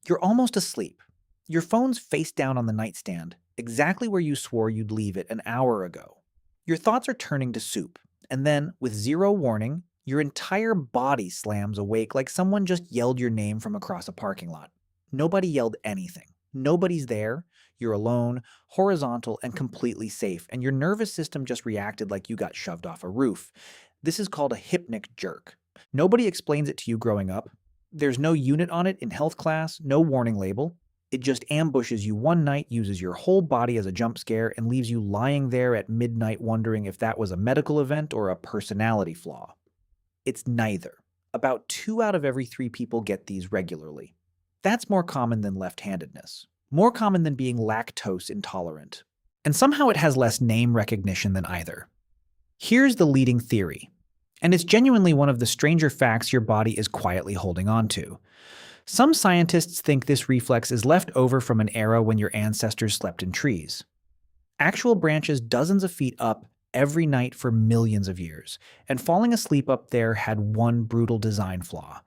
You're almost asleep. Your phone's face down on the nightstand, exactly where you swore you'd leave it an hour ago. Your thoughts are turning to soup, and then, with zero warning, your entire body slams awake like someone just yelled your name from across a parking lot. Nobody yelled anything. Nobody's there. You're alone, horizontal, and completely safe, and your nervous system just reacted like you got shoved off a roof. This is called a hypnic jerk. Nobody explains it to you growing up. There's no unit on it in health class, no warning label. It just ambushes you one night, uses your whole body as a jump scare, and leaves you lying there at midnight wondering if that was a medical event or a personality flaw. It's neither. About 2 out of every 3 people get these regularly. That's more common than left-handedness. More common than being lactose intolerant. And somehow it has less name recognition than either. Here's the leading theory. And it's genuinely one of the stranger facts your body is quietly holding on to. Some scientists think this reflex is left over from an era when your ancestors slept in trees. Actual branches dozens of feet up every night for millions of years, and falling asleep up there had one brutal design flaw.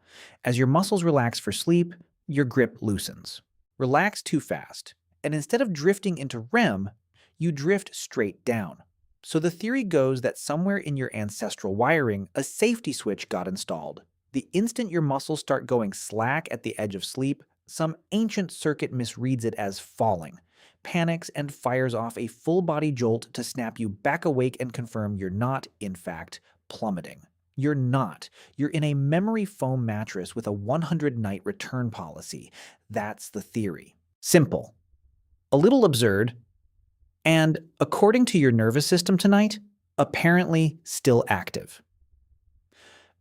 As your muscles relax for sleep, your grip loosens. Relax too fast, and instead of drifting into REM, you drift straight down. So the theory goes that somewhere in your ancestral wiring, a safety switch got installed. The instant your muscles start going slack at the edge of sleep, some ancient circuit misreads it as falling, panics and fires off a full-body jolt to snap you back awake and confirm you're not, in fact, plummeting. You're not. You're in a memory foam mattress with a 100-night return policy. That's the theory. Simple. A little absurd. And, according to your nervous system tonight, apparently still active.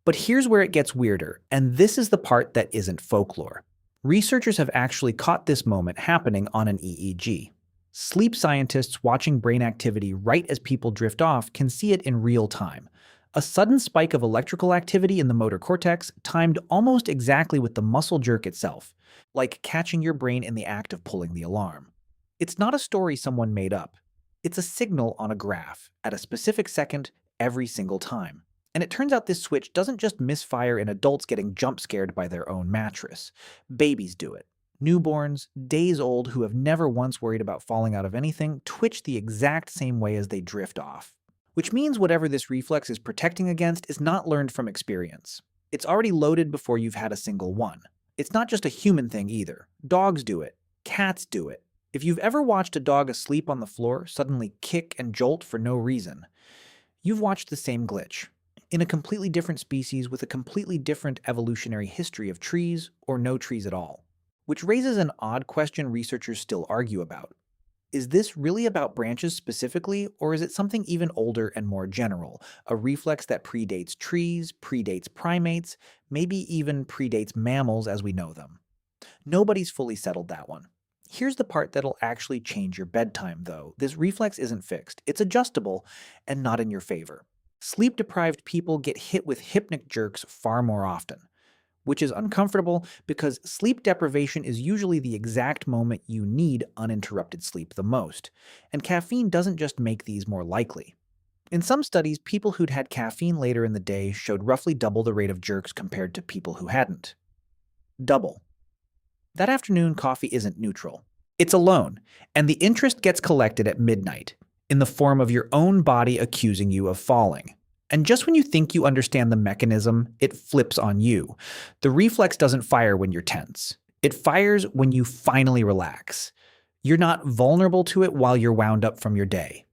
But here's where it gets weirder, and this is the part that isn't folklore. Researchers have actually caught this moment happening on an EEG. Sleep scientists watching brain activity right as people drift off can see it in real time. A sudden spike of electrical activity in the motor cortex timed almost exactly with the muscle jerk itself, like catching your brain in the act of pulling the alarm. It's not a story someone made up. It's a signal on a graph, at a specific second, every single time. And it turns out this switch doesn't just misfire in adults getting jump scared by their own mattress. Babies do it. Newborns, days old who have never once worried about falling out of anything, twitch the exact same way as they drift off. Which means whatever this reflex is protecting against is not learned from experience. It's already loaded before you've had a single one. It's not just a human thing either. Dogs do it. Cats do it. If you've ever watched a dog asleep on the floor suddenly kick and jolt for no reason, you've watched the same glitch. In a completely different species with a completely different evolutionary history of trees or no trees at all. Which raises an odd question researchers still argue about. Is this really about branches specifically, or is it something even older and more general, a reflex that predates trees, predates primates, maybe even predates mammals as we know them? Nobody's fully settled that one. Here's the part that'll actually change your bedtime, though. This reflex isn't fixed. It's adjustable and not in your favor. Sleep-deprived people get hit with hypnic jerks far more often, which is uncomfortable because sleep deprivation is usually the exact moment you need uninterrupted sleep the most, and caffeine doesn't just make these more likely. In some studies, people who'd had caffeine later in the day showed roughly double the rate of jerks compared to people who hadn't. Double. That afternoon coffee isn't neutral. It's a loan, and the interest gets collected at midnight, in the form of your own body accusing you of falling. And just when you think you understand the mechanism, it flips on you. The reflex doesn't fire when you're tense. It fires when you finally relax. You're not vulnerable to it while you're wound up from your day.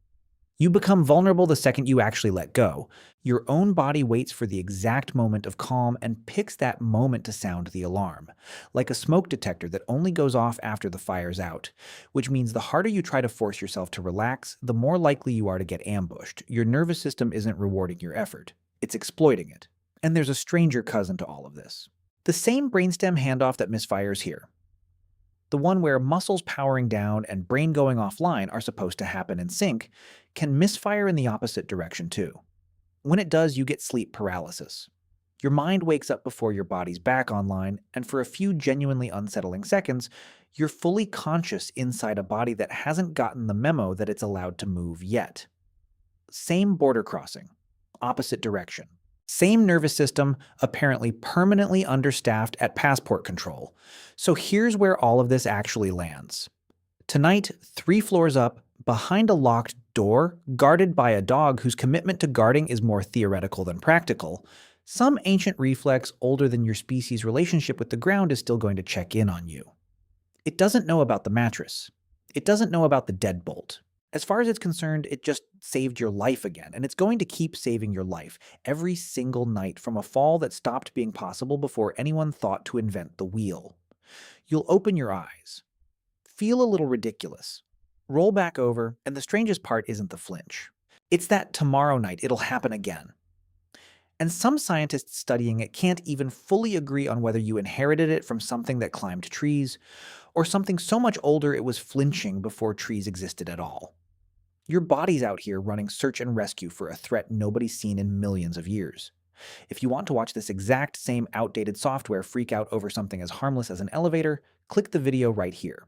You become vulnerable the second you actually let go. Your own body waits for the exact moment of calm and picks that moment to sound the alarm, like a smoke detector that only goes off after the fire's out, which means the harder you try to force yourself to relax, the more likely you are to get ambushed. Your nervous system isn't rewarding your effort. It's exploiting it. And there's a stranger cousin to all of this. The same brainstem handoff that misfires here. The one where muscles powering down and brain going offline are supposed to happen in sync, can misfire in the opposite direction too. When it does, you get sleep paralysis. Your mind wakes up before your body's back online, and for a few genuinely unsettling seconds, you're fully conscious inside a body that hasn't gotten the memo that it's allowed to move yet. Same border crossing, opposite direction. Same nervous system, apparently permanently understaffed at passport control. So here's where all of this actually lands. Tonight, 3 floors up, behind a locked door, guarded by a dog whose commitment to guarding is more theoretical than practical, some ancient reflex older than your species' relationship with the ground is still going to check in on you. It doesn't know about the mattress. It doesn't know about the deadbolt. As far as it's concerned, it just saved your life again, and it's going to keep saving your life every single night from a fall that stopped being possible before anyone thought to invent the wheel. You'll open your eyes, feel a little ridiculous, roll back over, and the strangest part isn't the flinch. It's that tomorrow night it'll happen again. And some scientists studying it can't even fully agree on whether you inherited it from something that climbed trees, or something so much older it was flinching before trees existed at all. Your body's out here running search and rescue for a threat nobody's seen in millions of years. If you want to watch this exact same outdated software freak out over something as harmless as an elevator, click the video right here.